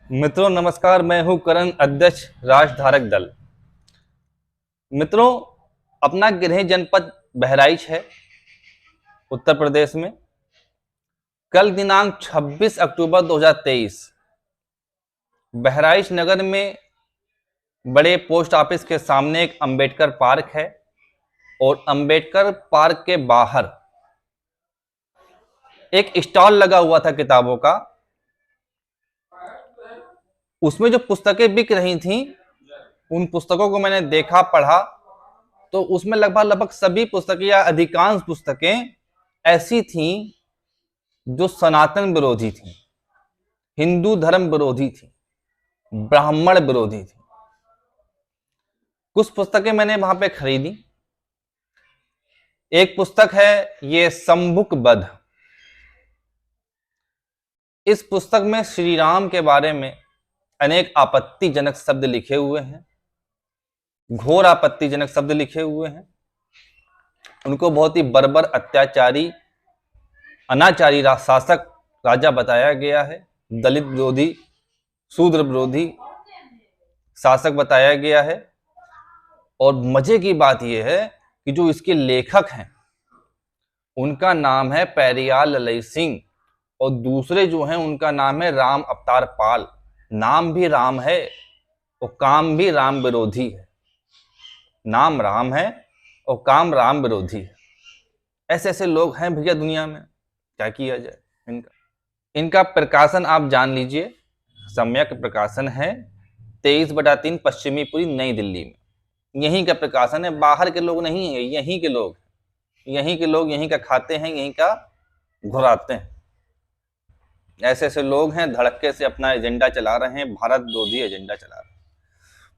मित्रों नमस्कार, मैं हूं करण, अध्यक्ष राजधारक दल। मित्रों, अपना गृह जनपद बहराइच है उत्तर प्रदेश में। कल दिनांक 26 अक्टूबर 2023 बहराइच नगर में बड़े पोस्ट ऑफिस के सामने एक अंबेडकर पार्क है और अंबेडकर पार्क के बाहर एक स्टॉल लगा हुआ था किताबों का। उसमें जो पुस्तकें बिक रही थीं, उन पुस्तकों को मैंने देखा, पढ़ा, तो उसमें लगभग सभी पुस्तकें या अधिकांश पुस्तकें ऐसी थीं जो सनातन विरोधी थी, हिंदू धर्म विरोधी थी, ब्राह्मण विरोधी थी। कुछ पुस्तकें मैंने वहां पे खरीदी। एक पुस्तक है ये सम्बुक वध। इस पुस्तक में श्री राम के बारे में अनेक आपत्तिजनक शब्द लिखे हुए हैं, घोर आपत्तिजनक शब्द लिखे हुए हैं। उनको बहुत ही बर्बर, अत्याचारी, अनाचारी शासक राजा बताया गया है, दलित विरोधी, शूद्र विरोधी शासक बताया गया है। और मजे की बात यह है कि जो इसके लेखक हैं उनका नाम है पेरियार ललई सिंह और दूसरे जो हैं उनका नाम है राम अवतार पाल। नाम भी राम है और काम भी राम विरोधी है। नाम राम है और काम राम विरोधी है। ऐसे ऐसे लोग हैं भैया दुनिया में, क्या किया जाए। इनका प्रकाशन आप जान लीजिए, सम्यक प्रकाशन है 23/3 पश्चिमीपुरी नई दिल्ली में। यहीं का प्रकाशन है, बाहर के लोग नहीं है, यहीं के लोग, यहीं के लोग यहीं का खाते हैं, यहीं का घुराते हैं। ऐसे ऐसे लोग हैं, धड़क्के से अपना एजेंडा चला रहे हैं, भारत विरोधी एजेंडा चला रहे हैं।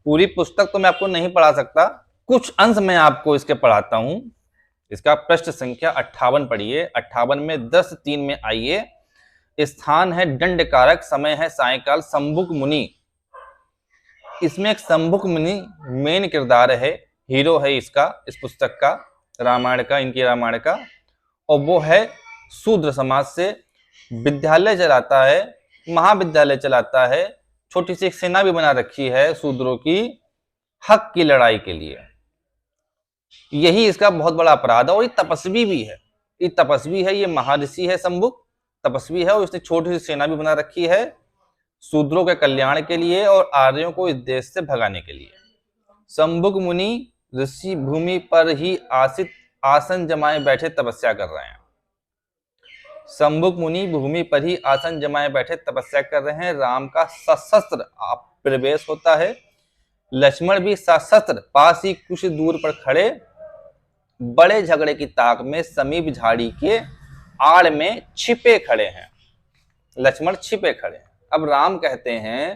पूरी पुस्तक तो मैं आपको नहीं पढ़ा सकता, कुछ अंश मैं आपको इसके पढ़ाता हूं। इसका पृष्ठ संख्या 58 पढ़िए। 58 में 10:3 में आइए। स्थान है दंडकारक, समय है सायंकाल। सम्बुक मुनि, इसमें एक सम्बुक मुनि मेन किरदार है, हीरो है इसका, इस पुस्तक का, रामायण का, इनकी रामायण का। और वो है शूद्र समाज से, विद्यालय चलाता है, महाविद्यालय चलाता है, छोटी सी एक सेना भी बना रखी है शूद्रों की हक की लड़ाई के लिए। यही इसका बहुत बड़ा अपराध है। और ये तपस्वी भी है, ये तपस्वी है, ये महर्षि है, सम्बुक तपस्वी है। और इसने छोटी सी सेना भी बना रखी है शूद्रों के कल्याण के लिए और आर्यों को इस देश से भगाने के लिए। सम्बुक मुनि ऋषि भूमि पर ही आसन जमाए बैठे तपस्या कर रहे हैं। सम्बुक मुनि भूमि पर ही आसन जमाए बैठे तपस्या कर रहे हैं। राम का सशस्त्र प्रवेश होता है। लक्ष्मण भी सशस्त्र पास ही कुछ दूर पर खड़े बड़े झगड़े की ताक में समीप झाड़ी के आड़ में छिपे खड़े हैं। लक्ष्मण छिपे खड़े हैं। अब राम कहते हैं,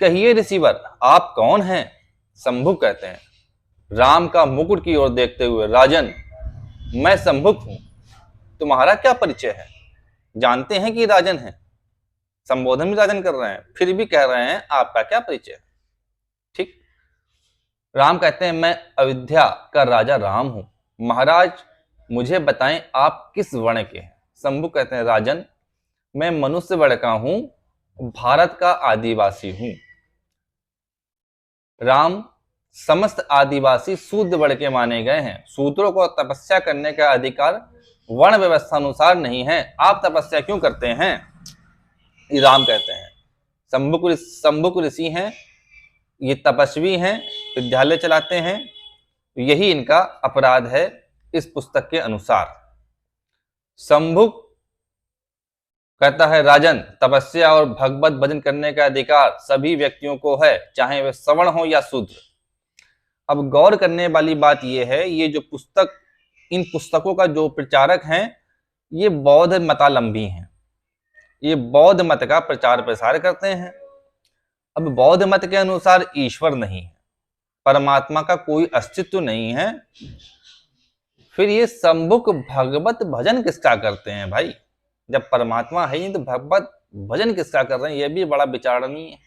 कहिए ऋषिवर आप कौन हैं? सम्बुक कहते हैं राम का मुकुट की ओर देखते हुए, राजन मैं सम्बुक हूं, तुम्हारा क्या परिचय है? जानते हैं कि राजन है, संबोधन भी राजन कर रहे हैं, फिर भी कह रहे हैं आपका क्या परिचय है? ठीक। राम कहते हैं मैं अयोध्या का राजा राम हूं, महाराज मुझे बताएं आप किस वर्ण के हैं? सम्बुक कहते हैं राजन मैं मनुष्य वर्ण का हूं, भारत का आदिवासी हूं। राम समस्त आदिवासी शूद्र वर्ण के माने गए हैं। शूद्रों को तपस्या करने का अधिकार वर्ण व्यवस्था अनुसार नहीं है। आप तपस्या क्यों करते हैं? राम कहते हैं सम्बुक ऋषि हैं, ये तपस्वी हैं, विद्यालय चलाते हैं, यही इनका अपराध है इस पुस्तक के अनुसार। सम्बुक कहता है राजन तपस्या और भगवत भजन करने का अधिकार सभी व्यक्तियों को है, चाहे वे सवर्ण हो या शूद्र। अब गौर करने वाली बात यह है, ये जो पुस्तक, इन पुस्तकों का जो प्रचारक हैं ये बौद्ध मतावलंबी हैं, ये बौद्ध मत का प्रचार प्रसार करते हैं। अब बौद्ध मत के अनुसार ईश्वर नहीं है, परमात्मा का कोई अस्तित्व नहीं है, फिर ये सम्बुक भगवत भजन किसका करते हैं भाई? जब परमात्मा है ही तो भगवत भजन किसका कर रहे हैं? यह भी बड़ा विचारणीय है।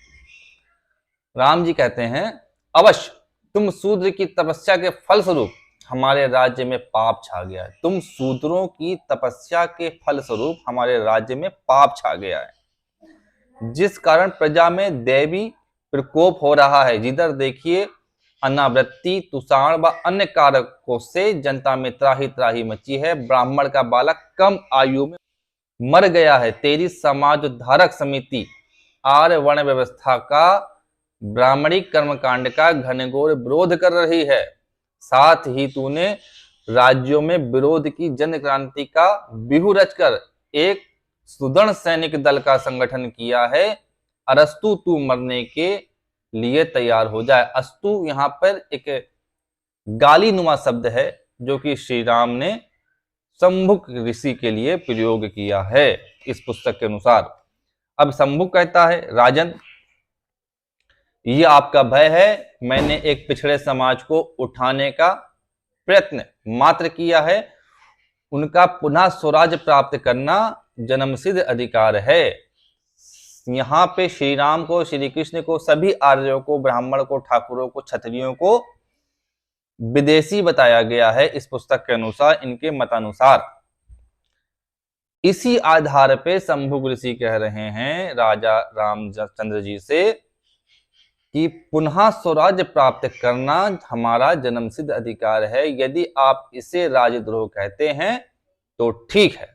राम जी कहते हैं अवश्य तुम शूद्र की तपस्या के फलस्वरूप हमारे राज्य में पाप छा गया है। तुम शूद्रों की तपस्या के फलस्वरूप हमारे राज्य में पाप छा गया है। जिस कारण प्रजा में दैवी प्रकोप हो रहा है। जिधर देखिए अनावृत्ति, तुषाण व अन्य कारकों से जनता में त्राही त्राही मची है। ब्राह्मण का बालक कम आयु में मर गया है। तेरी समाज उद्धारक समिति आर्य वर्ण व्यवस्था का, ब्राह्मणी कर्मकांड का घनघोर विरोध कर रही है। साथ ही तूने राज्यों में विरोध की जन क्रांति का व्यूह रचकर एक सुदृढ़ सैनिक दल का संगठन किया है। अरस्तु, तू मरने के लिए तैयार हो जाए। अस्तु यहाँ पर एक गाली नुमा शब्द है जो कि श्री राम ने शंभुक ऋषि के लिए प्रयोग किया है इस पुस्तक के अनुसार। अब शंभुक कहता है, राजन, ये आपका भय है। मैंने एक पिछड़े समाज को उठाने का प्रयत्न मात्र किया है। उनका पुनः स्वराज्य प्राप्त करना जन्मसिद्ध अधिकार है। यहाँ पे श्री राम को, श्री कृष्ण को, सभी आर्यों को, ब्राह्मण को, ठाकुरों को, क्षत्रियों को विदेशी बताया गया है इस पुस्तक के अनुसार, इनके मतानुसार। इसी आधार पे शंभुक ऋषि कह रहे हैं राजा रामचंद्र जी से कि पुनः स्वराज्य प्राप्त करना हमारा जन्मसिद्ध अधिकार है। यदि आप इसे राजद्रोह कहते हैं तो ठीक है।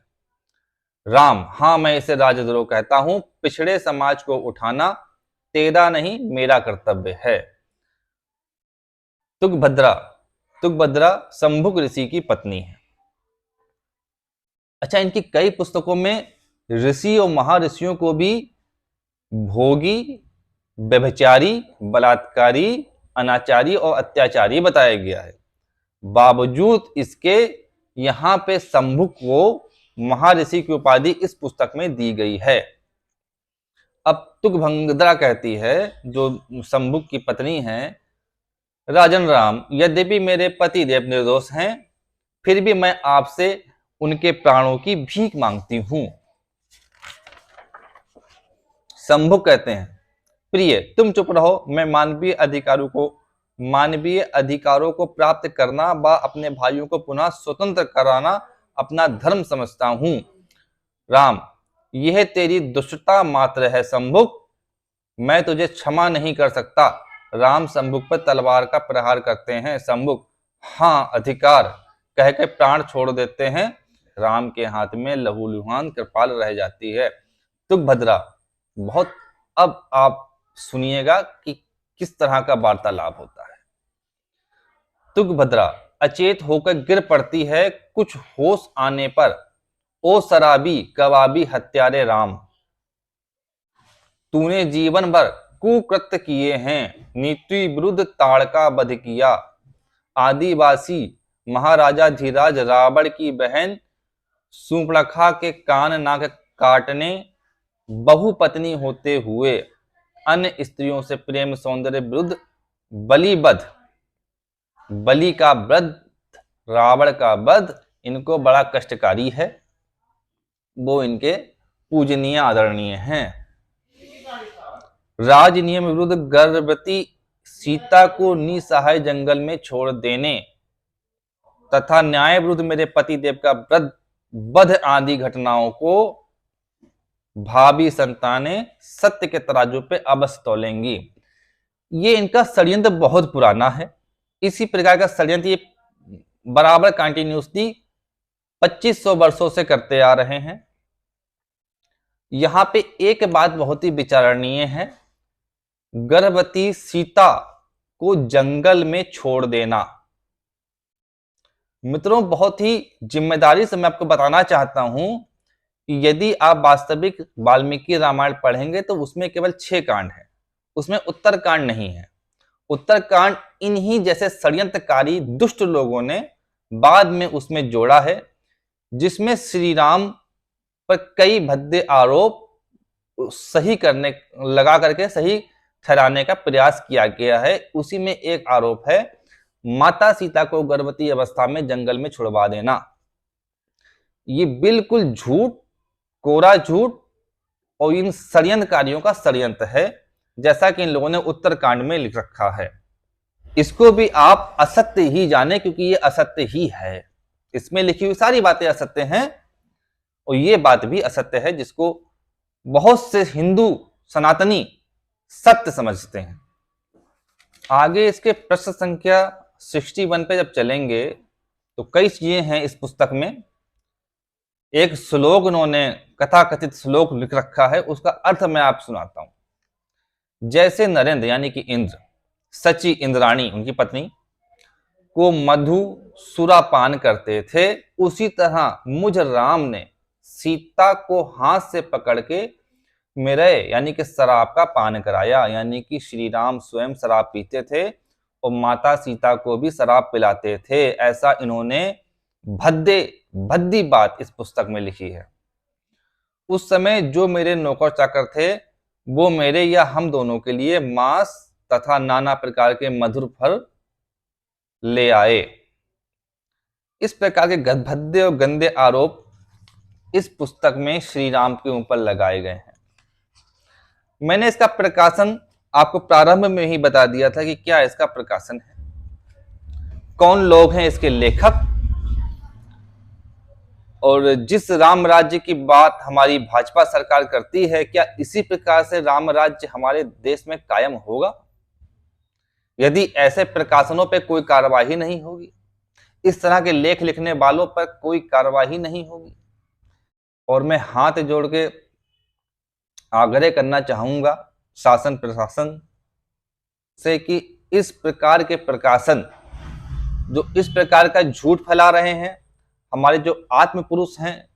राम, हाँ, मैं इसे राजद्रोह कहता हूं। पिछड़े समाज को उठाना तेरा नहीं, मेरा कर्तव्य है। तुंगभद्रा शंभुक ऋषि की पत्नी है। अच्छा, इनकी कई पुस्तकों में ऋषि और महर्षियों को भी भोगी, व्यभिचारी, बलात्कारी, अनाचारी और अत्याचारी बताया गया है। बावजूद इसके यहाँ पे शंभुक को महर्षि की उपाधि इस पुस्तक में दी गई है। अब तुंगभद्रा कहती है, जो शंभुक की पत्नी है, राजन राम, यद्यपि मेरे पति देव निर्दोष हैं, फिर भी मैं आपसे उनके प्राणों की भीख मांगती हूं। शंभुक कहते हैं, प्रिय, तुम चुप रहो। मैं मानवीय अधिकारों को प्राप्त करना व अपने भाइयों को पुनः स्वतंत्र कराना अपना धर्म समझता हूं। राम, यह तेरी दुष्टता मात्र है। शंभुक, मैं तुझे क्षमा नहीं कर सकता। राम शंभुक पर तलवार का प्रहार करते हैं। शंभुक, हाँ, अधिकार, कहकर प्राण छोड़ देते हैं। राम के हाथ में लहूलुहान कृपाल रह जाती है। तुंगभद्रा, बहुत, अब आप सुनिएगा कि किस तरह का वार्तालाप होता है। तुंगभद्रा अचेत होकर गिर पड़ती है। कुछ होश आने पर, ओ शराबी कबाबी हत्यारे राम, तूने जीवन भर कुकृत्य किए हैं। नीति विरुद्ध ताड़का वध किया। आदिवासी महाराजा धीराज रावण की बहन सूर्पणखा के कान नाक काटने, बहुपत्नी होते हुए अन्य स्त्रियों से प्रेम सौंदर्य विरुद्ध बलिवध, बलि का वध, रावण का वध इनको बड़ा कष्टकारी है। वो इनके पूजनीय आदरणीय हैं। राज नियम विरुद्ध गर्भवती सीता को निसहाय जंगल में छोड़ देने तथा न्याय विरुद्ध मेरे पति देव का वध आदि घटनाओं को भावी संतानें सत्य के तराजू पे अवश्य तोलेंगी। ये इनका षड्यंत्र बहुत पुराना है। इसी प्रकार का षड्यंत्र ये बराबर कंटिन्यूसली 2500 वर्षों से करते आ रहे हैं। यहां पे एक बात बहुत ही विचारणीय है, गर्भवती सीता को जंगल में छोड़ देना। मित्रों, बहुत ही जिम्मेदारी से मैं आपको बताना चाहता हूं कि यदि आप वास्तविक वाल्मीकि रामायण पढ़ेंगे तो उसमें केवल 6 कांड है, उसमें उत्तरकांड नहीं है। उत्तरकांड इन्हीं जैसे षड्यंत्रकारी दुष्ट लोगों ने बाद में उसमें जोड़ा है, जिसमें श्री राम पर कई भद्दे आरोप सही करने लगा करके सही ठहराने का प्रयास किया गया है। उसी में एक आरोप है माता सीता को गर्भवती अवस्था में जंगल में छुड़वा देना। ये बिल्कुल झूठ, कोरा झूठ और इन षड्यंत्रकारियों का षड्यंत्र है, जैसा कि इन लोगों ने उत्तरकांड में लिख रखा है। इसको भी आप असत्य ही जाने, क्योंकि ये असत्य ही है। इसमें लिखी हुई सारी बातें असत्य हैं और ये बात भी असत्य है, जिसको बहुत से हिंदू सनातनी सत्य समझते हैं। आगे इसके प्रश्न संख्या 61 पे जब चलेंगे तो कई चीजें हैं इस पुस्तक में। एक श्लोक उन्होंने कथा कथित श्लोक लिख रखा है, उसका अर्थ मैं आप सुनाता हूं। जैसे नरेंद्र यानी कि इंद्र सची इंद्राणी उनकी पत्नी को मधु सुरापान करते थे, उसी तरह मुझ राम ने सीता को हाथ से पकड़ के मेरे यानी कि शराब का पान कराया। यानी कि श्री राम स्वयं शराब पीते थे और माता सीता को भी शराब पिलाते थे। ऐसा इन्होंने भद्दी बात इस पुस्तक में लिखी है। उस समय जो मेरे नौकर चाकर थे वो मेरे या हम दोनों के लिए मांस तथा नाना प्रकार के मधुर फल ले आए। इस प्रकार के भद्दे और गंदे आरोप इस पुस्तक में श्री राम के ऊपर लगाए गए हैं। मैंने इसका प्रकाशन आपको प्रारंभ में ही बता दिया था कि क्या इसका प्रकाशन है, कौन लोग हैं इसके लेखक, और जिस राम राज्य की बात हमारी भाजपा सरकार करती है क्या इसी प्रकार से राम राज्य हमारे देश में कायम होगा? यदि ऐसे प्रकाशनों पर कोई कार्यवाही नहीं होगी, इस तरह के लेख लिखने वालों पर कोई कार्यवाही नहीं होगी, और मैं हाथ जोड़ के आग्रह करना चाहूंगा शासन प्रशासन से कि इस प्रकार के प्रकाशन जो इस प्रकार का झूठ फैला रहे हैं, हमारे जो आत्म पुरुष हैं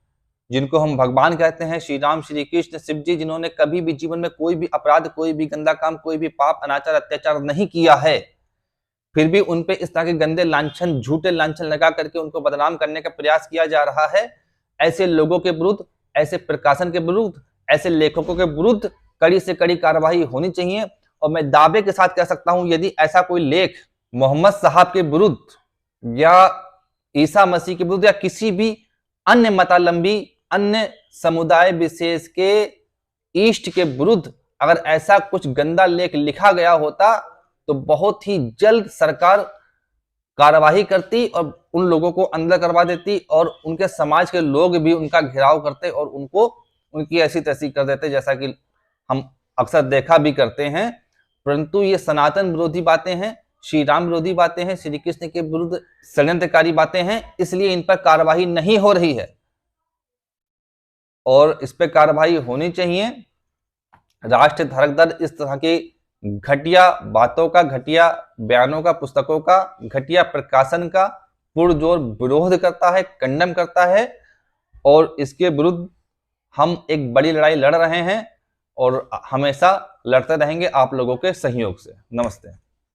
जिनको हम भगवान कहते हैं, श्री राम श्री कृष्ण शिव जी, जिन्होंने कभी भी जीवन में कोई भी अपराध, कोई भी गंदा काम, कोई भी पाप अनाचार अत्याचार नहीं किया है, फिर भी उन पे इस तरह के गंदे लांछन, झूठे लांछन लगा करके उनको बदनाम करने का प्रयास किया जा रहा है। ऐसे लोगों के विरुद्ध, ऐसे प्रकाशन के विरुद्ध, ऐसे लेखकों के विरुद्ध कड़ी से कड़ी कार्रवाई होनी चाहिए। और मैं दावे के साथ कह सकता हूं यदि ऐसा कोई लेख मोहम्मद साहब के विरुद्ध या ईसा मसीह के विरुद्ध या किसी भी अन्य मतालंबी, अन्य समुदाय विशेष के इष्ट के विरुद्ध अगर ऐसा कुछ गंदा लेख लिखा गया होता तो बहुत ही जल्द सरकार कार्यवाही करती और उन लोगों को अंदर करवा देती और उनके समाज के लोग भी उनका घेराव करते और उनको उनकी ऐसी तैसी कर देते, जैसा कि हम अक्सर देखा भी करते हैं। परंतु ये सनातन विरोधी बातें हैं, श्री राम विरोधी बातें हैं, श्री कृष्ण के विरुद्ध षड्यंत्रकारी बातें हैं, इसलिए इन पर कार्रवाई नहीं हो रही है और इस पर कार्रवाई होनी चाहिए। राष्ट्र धारक दल इस तरह की घटिया बातों का, घटिया बयानों का, पुस्तकों का, घटिया प्रकाशन का पुरजोर विरोध करता है, कंडम करता है और इसके विरुद्ध हम एक बड़ी लड़ाई लड़ रहे हैं और हमेशा लड़ते रहेंगे आप लोगों के सहयोग से। नमस्ते।